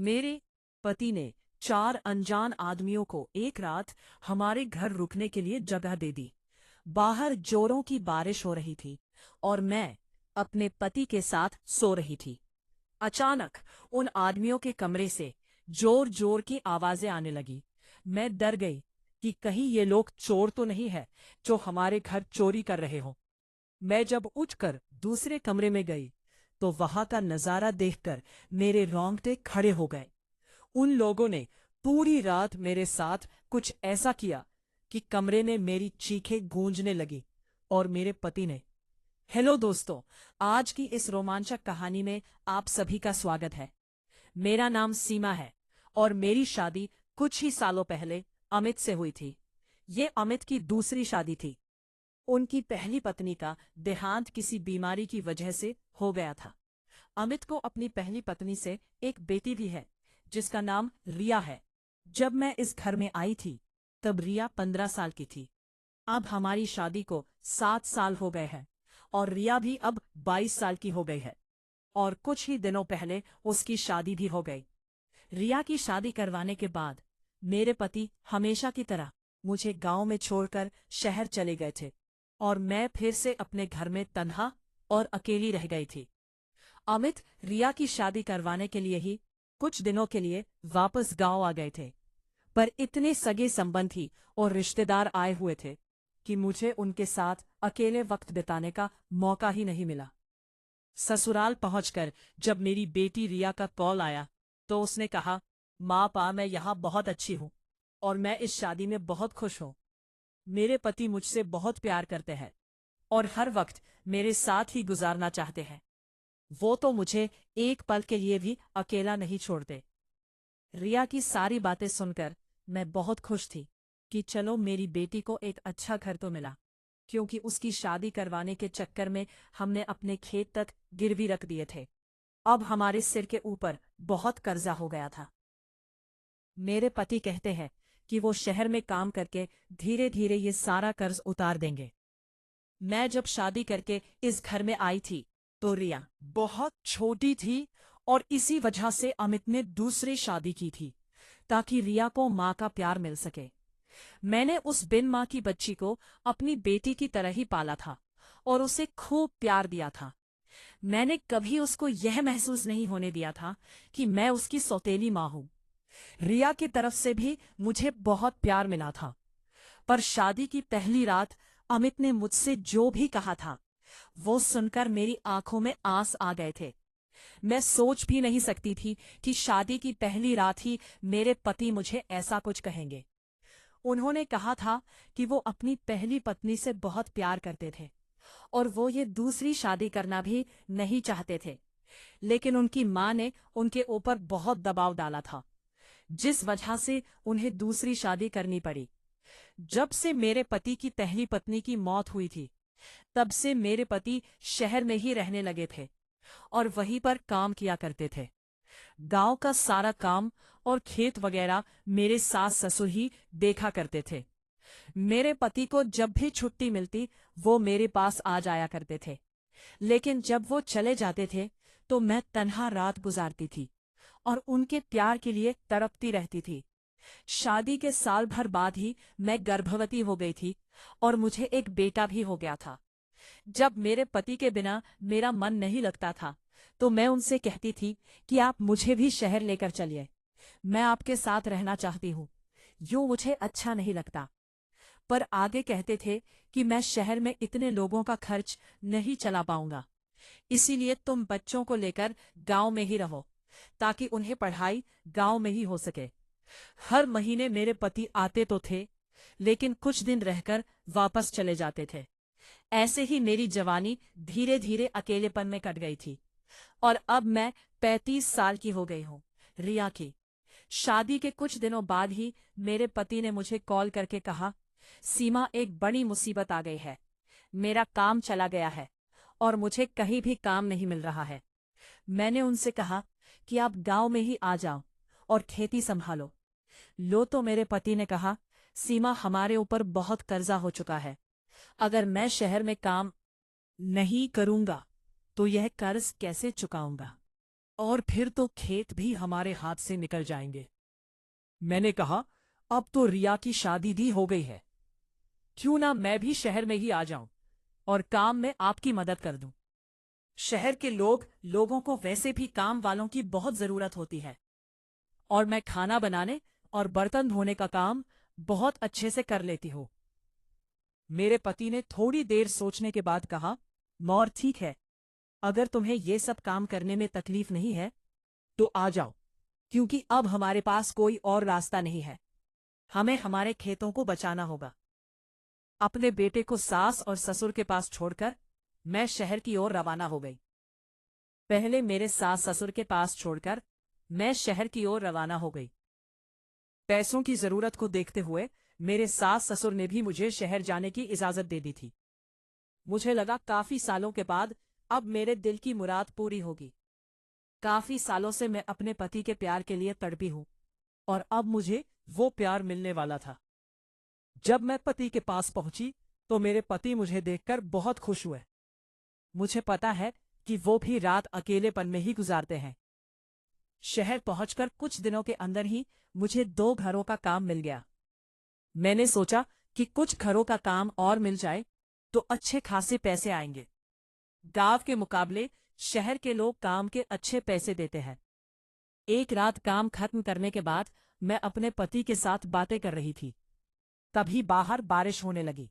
मेरे पति ने 4 अनजान आदमियों को एक रात हमारे घर रुकने के लिए जगह दे दी। बाहर जोरों की बारिश हो रही थी और मैं अपने पति के साथ सो रही थी। अचानक उन आदमियों के कमरे से जोर जोर की आवाजें आने लगी। मैं डर गई कि कहीं ये लोग चोर तो नहीं है जो हमारे घर चोरी कर रहे हों। मैं जब उठकर दूसरे कमरे में गई तो वहां का नजारा देखकर मेरे रोंगटे खड़े हो गए। उन लोगों ने पूरी रात मेरे साथ कुछ ऐसा किया कि कमरे में मेरी चीखें गूंजने लगी और मेरे पति ने। हेलो दोस्तों, आज की इस रोमांचक कहानी में आप सभी का स्वागत है। मेरा नाम सीमा है और मेरी शादी कुछ ही सालों पहले अमित से हुई थी। ये अमित की दूसरी शादी थी। उनकी पहली पत्नी का देहांत किसी बीमारी की वजह से हो गया था। अमित को अपनी पहली पत्नी से एक बेटी भी है जिसका नाम रिया है। जब मैं इस घर में आई थी तब रिया 15 साल की थी। अब हमारी शादी को 7 साल हो गए हैं और रिया भी अब 22 साल की हो गई है और कुछ ही दिनों पहले उसकी शादी भी हो गई। रिया की शादी करवाने के बाद मेरे पति हमेशा की तरह मुझे गांव में छोड़कर शहर चले गए थे और मैं फिर से अपने घर में तन्हा और अकेली रह गई थी। अमित रिया की शादी करवाने के लिए ही कुछ दिनों के लिए वापस गांव आ गए थे, पर इतने सगे संबंधी और रिश्तेदार आए हुए थे कि मुझे उनके साथ अकेले वक्त बिताने का मौका ही नहीं मिला। ससुराल पहुंचकर जब मेरी बेटी रिया का कॉल आया तो उसने कहा, माँ मैं यहाँ बहुत अच्छी हूँ और मैं इस शादी में बहुत खुश हूँ। मेरे पति मुझसे बहुत प्यार करते हैं और हर वक्त मेरे साथ ही गुजारना चाहते हैं। वो तो मुझे एक पल के लिए भी अकेला नहीं छोड़ते। रिया की सारी बातें सुनकर मैं बहुत खुश थी कि चलो मेरी बेटी को एक अच्छा घर तो मिला, क्योंकि उसकी शादी करवाने के चक्कर में हमने अपने खेत तक गिरवी रख दिए थे। अब हमारे सिर के ऊपर बहुत कर्जा हो गया था। मेरे पति कहते हैं कि वो शहर में काम करके धीरे धीरे ये सारा कर्ज उतार देंगे। मैं जब शादी करके इस घर में आई थी तो रिया बहुत छोटी थी और इसी वजह से अमित ने दूसरी शादी की थी ताकि रिया को माँ का प्यार मिल सके। मैंने उस बिन माँ की बच्ची को अपनी बेटी की तरह ही पाला था और उसे खूब प्यार दिया था। मैंने कभी उसको यह महसूस नहीं होने दिया था कि मैं उसकी सौतेली माँ हूँ। रिया की तरफ से भी मुझे बहुत प्यार मिला था, पर शादी की पहली रात अमित ने मुझसे जो भी कहा था वो सुनकर मेरी आंखों में आंस आ गए थे। मैं सोच भी नहीं सकती थी कि शादी की पहली रात ही मेरे पति मुझे ऐसा कुछ कहेंगे। उन्होंने कहा था कि वो अपनी पहली पत्नी से बहुत प्यार करते थे और वो ये दूसरी शादी करना भी नहीं चाहते थे, लेकिन उनकी माँ ने उनके ऊपर बहुत दबाव डाला था, जिस वजह से उन्हें दूसरी शादी करनी पड़ी। जब से मेरे पति की पहली पत्नी की मौत हुई थी तब से मेरे पति शहर में ही रहने लगे थे और वहीं पर काम किया करते थे। गांव का सारा काम और खेत वगैरह मेरे सास ससुर ही देखा करते थे। मेरे पति को जब भी छुट्टी मिलती वो मेरे पास आ जाया करते थे, लेकिन जब वो चले जाते थे तो मैं तन्हा रात गुजारती थी और उनके प्यार के लिए तड़पती रहती थी। शादी के साल भर बाद ही मैं गर्भवती हो गई थी और मुझे एक बेटा भी हो गया था। जब मेरे पति के बिना मेरा मन नहीं लगता था तो मैं उनसे कहती थी कि आप मुझे भी शहर लेकर चलिए, मैं आपके साथ रहना चाहती हूँ, यूं मुझे अच्छा नहीं लगता। पर आगे कहते थे कि मैं शहर में इतने लोगों का खर्च नहीं चला पाऊंगा, इसीलिए तुम बच्चों को लेकर गांव में ही रहो ताकि उन्हें पढ़ाई गांव में ही हो सके। हर महीने मेरे पति आते तो थे, लेकिन कुछ दिन रहकर वापस चले जाते थे। ऐसे ही मेरी जवानी धीरे धीरे अकेलेपन में कट गई थी और अब मैं 35 साल की हो गई हूँ। रिया की शादी के कुछ दिनों बाद ही मेरे पति ने मुझे कॉल करके कहा, सीमा एक बड़ी मुसीबत आ गई है, मेरा काम चला गया है और मुझे कहीं भी काम नहीं मिल रहा है। मैंने उनसे कहा कि आप गांव में ही आ जाओ और खेती संभालो। लो तो मेरे पति ने कहा, सीमा हमारे ऊपर बहुत कर्जा हो चुका है, अगर मैं शहर में काम नहीं करूंगा तो यह कर्ज कैसे चुकाऊंगा और फिर तो खेत भी हमारे हाथ से निकल जाएंगे। मैंने कहा, अब तो रिया की शादी भी हो गई है, क्यों ना मैं भी शहर में ही आ जाऊं और काम में आपकी मदद कर दूं। शहर के लोगों को वैसे भी काम वालों की बहुत जरूरत होती है, और मैं खाना बनाने और बर्तन धोने का काम बहुत अच्छे से कर लेती हूँ। मेरे पति ने थोड़ी देर सोचने के बाद कहा, मौर ठीक है, अगर तुम्हें ये सब काम करने में तकलीफ नहीं है तो आ जाओ, क्योंकि अब हमारे पास कोई और रास्ता नहीं है। हमें हमारे खेतों को बचाना होगा। अपने बेटे को सास और ससुर के पास छोड़कर मैं शहर की ओर रवाना हो गई। पहले मेरे सास ससुर के पास छोड़कर मैं शहर की ओर रवाना हो गई। पैसों की जरूरत को देखते हुए मेरे सास ससुर ने भी मुझे शहर जाने की इजाजत दे दी थी। मुझे लगा काफी सालों के बाद अब मेरे दिल की मुराद पूरी होगी। काफी सालों से मैं अपने पति के प्यार के लिए तड़पी हूं, और अब मुझे वो प्यार मिलने वाला था। जब मैं पति के पास पहुंची तो मेरे पति मुझे देखकर बहुत खुश हुए। मुझे पता है कि वो भी रात अकेलेपन में ही गुजारते हैं। शहर पहुंचकर कुछ दिनों के अंदर ही मुझे 2 घरों का काम मिल गया। मैंने सोचा कि कुछ घरों का काम और मिल जाए तो अच्छे खासे पैसे आएंगे। गांव के मुकाबले शहर के लोग काम के अच्छे पैसे देते हैं। एक रात काम खत्म करने के बाद मैं अपने पति के साथ बातें कर रही थी, तभी बाहर बारिश होने लगी।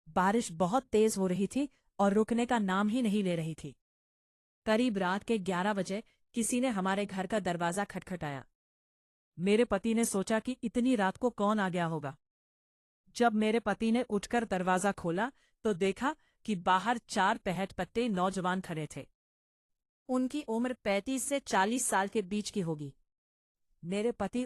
बारिश बहुत तेज हो रही थी और रुकने का नाम ही नहीं ले रही थी। करीब रात के 11 बजे किसी ने हमारे घर का दरवाजा खटखटाया। मेरे पति ने सोचा कि इतनी रात को कौन आ गया होगा। जब मेरे पति ने उठकर दरवाजा खोला तो देखा कि बाहर 4 पहट-पट्टे नौजवान खड़े थे। उनकी उम्र 35 से 40 साल के बीच की होगी। मेरे पति